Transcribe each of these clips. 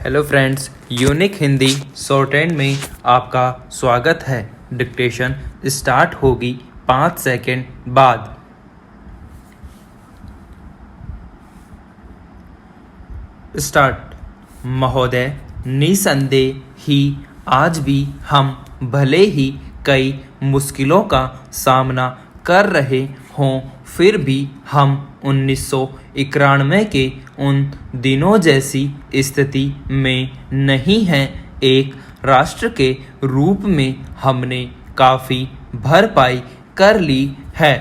Hello friends, unique Hindi shorthand में आपका स्वागत है। डिक्टेशन स्टार्ट होगी 5 सेकंड बाद। स्टार्ट। महोदय, निसंदेह ही आज भी हम भले ही कई मुश्किलों का सामना कर रहे हों, फिर भी हम 1991 के उन दिनों जैसी स्थिति में नहीं हैं। एक राष्ट्र के रूप में हमने काफ़ी भरपाई कर ली है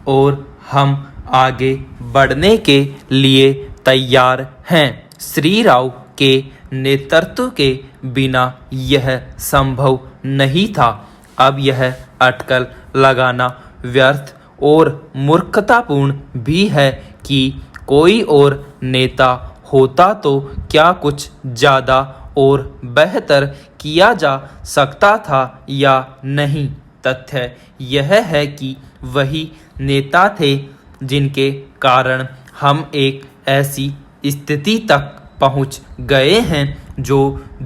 और हम आगे बढ़ने के लिए तैयार हैं। श्री राव के नेतृत्व के बिना यह संभव नहीं था। अब यह अटकल लगाना व्यर्थ और मूर्खतापूर्ण भी है कि कोई और नेता होता तो क्या कुछ ज़्यादा और बेहतर किया जा सकता था या नहीं। तथ्य यह है कि वही नेता थे जिनके कारण हम एक ऐसी स्थिति तक पहुंच गए हैं जो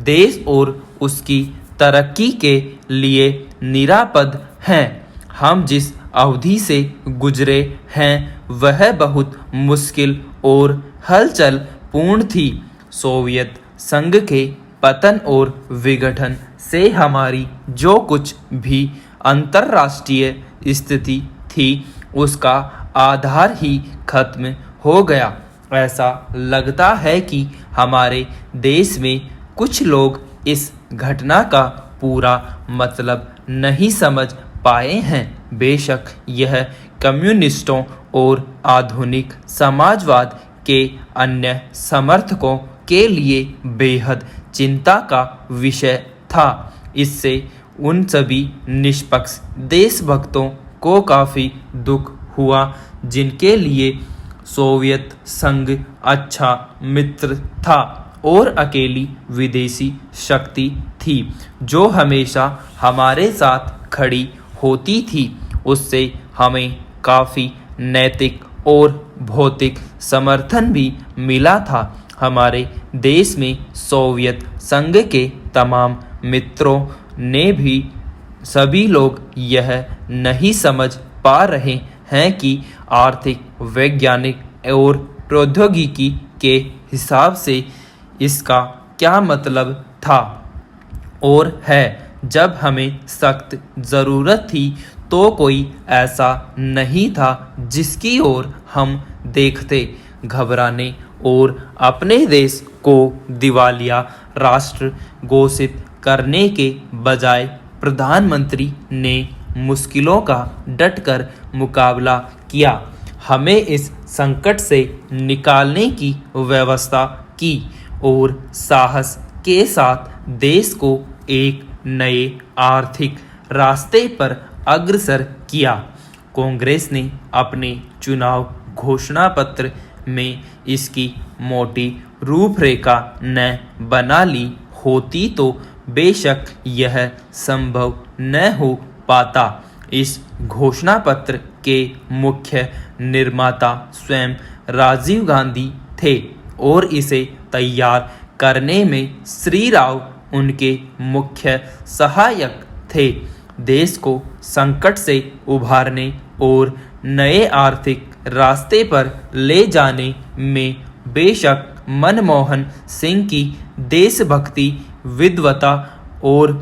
देश और उसकी तरक्की के लिए निरापद हैं। हम जिस अवधि से गुजरे हैं वह बहुत मुश्किल और हलचल पूर्ण थी। सोवियत संघ के पतन और विघटन से हमारी जो कुछ भी अंतर्राष्ट्रीय स्थिति थी उसका आधार ही खत्म हो गया। ऐसा लगता है कि हमारे देश में कुछ लोग इस घटना का पूरा मतलब नहीं समझ पाए हैं। बेशक यह कम्युनिस्टों और आधुनिक समाजवाद के अन्य समर्थकों के लिए बेहद चिंता का विषय था। इससे उन सभी निष्पक्ष देशभक्तों को काफ़ी दुख हुआ जिनके लिए सोवियत संघ अच्छा मित्र था और अकेली विदेशी शक्ति थी जो हमेशा हमारे साथ खड़ी होती थी। उससे हमें काफ़ी नैतिक और भौतिक समर्थन भी मिला था। हमारे देश में सोवियत संघ के तमाम मित्रों ने भी सभी लोग यह नहीं समझ पा रहे हैं कि आर्थिक, वैज्ञानिक और प्रौद्योगिकी के हिसाब से इसका क्या मतलब था और है। जब हमें सख्त ज़रूरत थी तो कोई ऐसा नहीं था जिसकी ओर हम देखते। घबराने और अपने देश को दिवालिया राष्ट्र घोषित करने के बजाय प्रधानमंत्री ने मुश्किलों का डटकर मुकाबला किया। हमें इस संकट से निकालने की व्यवस्था की और साहस के साथ देश को एक नए आर्थिक रास्ते पर अग्रसर किया। कांग्रेस ने अपने चुनाव घोषणा पत्र में इसकी मोटी रूपरेखा न बना ली होती तो बेशक यह संभव न हो पाता। इस घोषणा पत्र के मुख्य निर्माता स्वयं राजीव गांधी थे और इसे तैयार करने में श्री राव उनके मुख्य सहायक थे। देश को संकट से उभारने और नए आर्थिक रास्ते पर ले जाने में बेशक मनमोहन सिंह की देशभक्ति, विद्वता और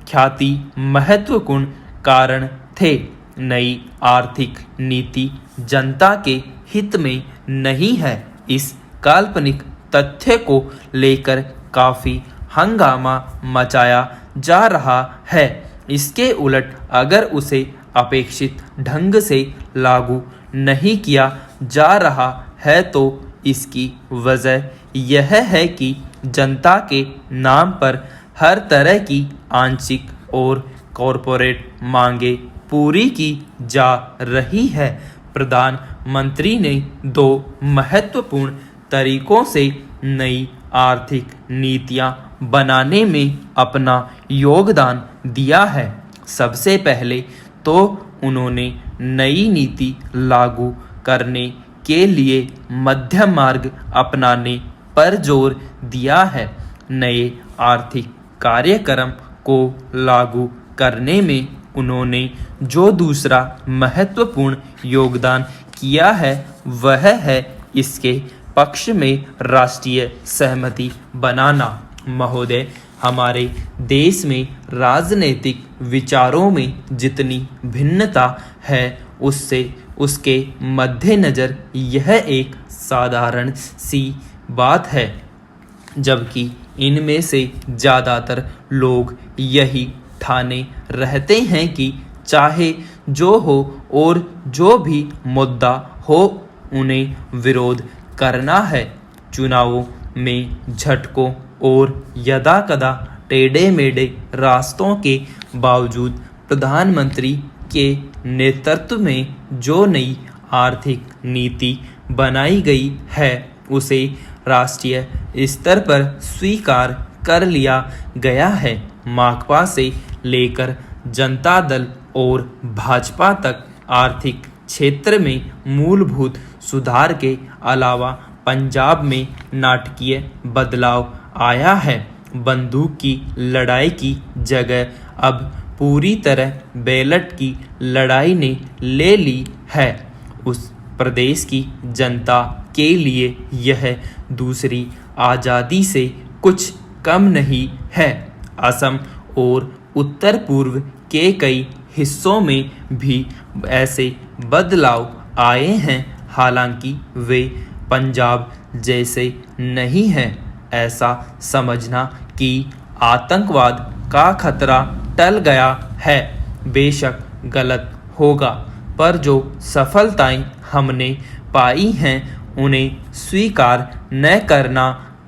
ख्याति महत्वपूर्ण कारण थे। नई आर्थिक नीति जनता के हित में नहीं है। इस काल्पनिक तथ्य को लेकर काफ़ी हंगामा मचाया जा रहा है। इसके उलट अगर उसे अपेक्षित ढंग से लागू नहीं किया जा रहा है तो इसकी वजह यह है कि जनता के नाम पर हर तरह की आंशिक और कॉरपोरेट मांगे पूरी की जा रही है। प्रधानमंत्री ने 2 महत्वपूर्ण तरीकों से नई आर्थिक नीतियां बनाने में अपना योगदान दिया है। सबसे पहले तो उन्होंने नई नीति लागू करने के लिए मध्यम मार्ग अपनाने पर जोर दिया है। नए आर्थिक कार्यक्रम को लागू करने में उन्होंने जो दूसरा महत्वपूर्ण योगदान किया है वह है इसके पक्ष में राष्ट्रीय सहमति बनाना। महोदय, हमारे देश में राजनीतिक विचारों में जितनी भिन्नता है उसके मद्देनज़र यह एक साधारण सी बात है, जबकि इनमें से ज़्यादातर लोग यही ठाने रहते हैं कि चाहे जो हो और जो भी मुद्दा हो उन्हें विरोध करना है। चुनावों में झटकों और यदाकदा टेढ़े मेढ़े रास्तों के बावजूद प्रधानमंत्री के नेतृत्व में जो नई आर्थिक नीति बनाई गई है उसे राष्ट्रीय स्तर पर स्वीकार कर लिया गया है। माकपा से लेकर जनता दल और भाजपा तक आर्थिक क्षेत्र में मूलभूत सुधार के अलावा पंजाब में नाटकीय बदलाव आया है। बंदूक की लड़ाई की जगह अब पूरी तरह बैलेट की लड़ाई ने ले ली है। उस प्रदेश की जनता के लिए यह दूसरी आज़ादी से कुछ कम नहीं है। असम और उत्तर पूर्व के कई हिस्सों में भी ऐसे बदलाव आए हैं, हालांकि वे पंजाब जैसे नहीं हैं। ऐसा समझना कि आतंकवाद का खतरा टल गया है बेशक गलत होगा, पर जो सफलताएं हमने पाई हैं उन्हें स्वीकार न करना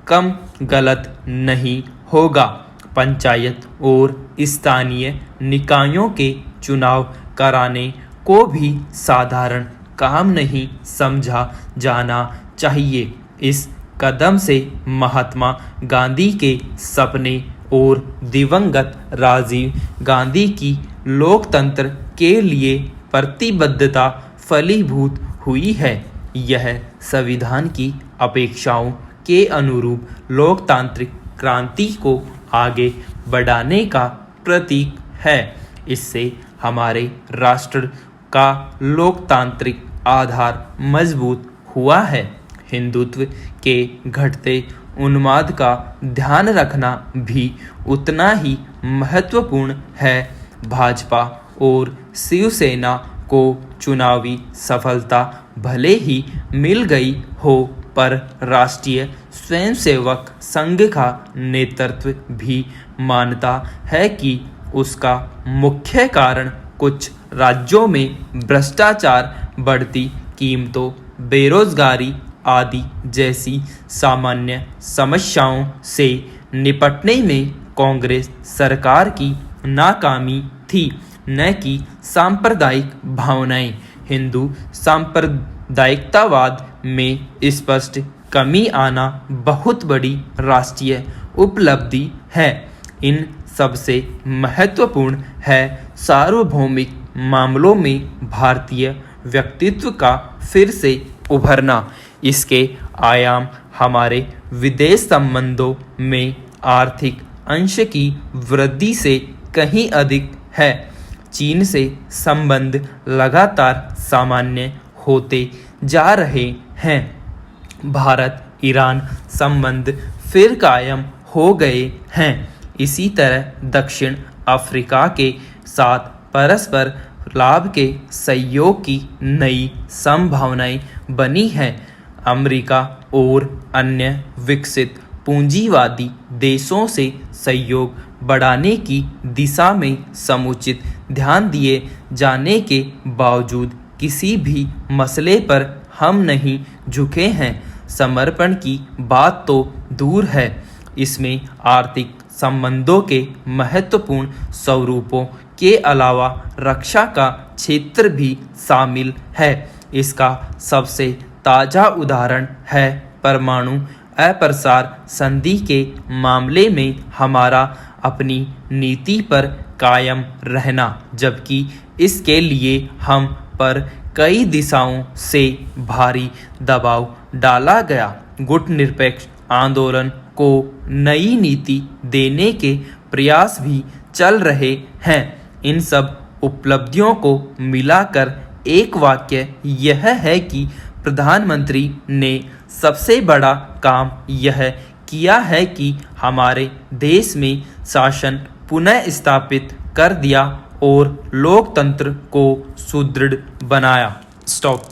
कम गलत नहीं होगा। पंचायत और स्थानीय निकायों के चुनाव कराने को भी साधारण काम नहीं समझा जाना चाहिए। इस कदम से महात्मा गांधी के सपने और दिवंगत राजीव गांधी की लोकतंत्र के लिए प्रतिबद्धता फलीभूत हुई है। यह संविधान की अपेक्षाओं के अनुरूप लोकतांत्रिक क्रांति को आगे बढ़ाने का प्रतीक है। इससे हमारे राष्ट्र का लोकतांत्रिक आधार मजबूत हुआ है। हिंदुत्व के घटते उन्माद का ध्यान रखना भी उतना ही महत्वपूर्ण है। भाजपा और शिवसेना को चुनावी सफलता भले ही मिल गई हो, पर राष्ट्रीय स्वयंसेवक संघ का नेतृत्व भी मानता है कि उसका मुख्य कारण कुछ राज्यों में भ्रष्टाचार, बढ़ती कीमतों, बेरोजगारी आदि जैसी सामान्य समस्याओं से निपटने में कांग्रेस सरकार की नाकामी थी, न कि सांप्रदायिक भावनाएं। हिंदू सांप्रदायिकतावाद में स्पष्ट कमी आना बहुत बड़ी राष्ट्रीय उपलब्धि है। इन सबसे महत्वपूर्ण है सार्वभौमिक मामलों में भारतीय व्यक्तित्व का फिर से उभरना। इसके आयाम हमारे विदेश संबंधों में आर्थिक अंश की वृद्धि से कहीं अधिक है। चीन से संबंध लगातार सामान्य होते जा रहे हैं। भारत ईरान संबंध फिर कायम हो गए हैं। इसी तरह दक्षिण अफ्रीका के साथ परस्पर लाभ के सहयोग की नई संभावनाएं बनी हैं। अमेरिका और अन्य विकसित पूंजीवादी देशों से सहयोग बढ़ाने की दिशा में समुचित ध्यान दिए जाने के बावजूद किसी भी मसले पर हम नहीं झुके हैं। समर्पण की बात तो दूर है, इसमें आर्थिक संबंधों के महत्वपूर्ण स्वरूपों के अलावा रक्षा का क्षेत्र भी शामिल है। इसका सबसे ताज़ा उदाहरण है परमाणु अप्रसार संधि के मामले में हमारा अपनी नीति पर कायम रहना, जबकि इसके लिए हम पर कई दिशाओं से भारी दबाव डाला गया। गुटनिरपेक्ष आंदोलन को नई नीति देने के प्रयास भी चल रहे हैं। इन सब उपलब्धियों को मिलाकर एक वाक्य यह है कि प्रधानमंत्री ने सबसे बड़ा काम यह किया है कि हमारे देश में शासन पुनः स्थापित कर दिया और लोकतंत्र को सुदृढ़ बनाया। स्टॉप।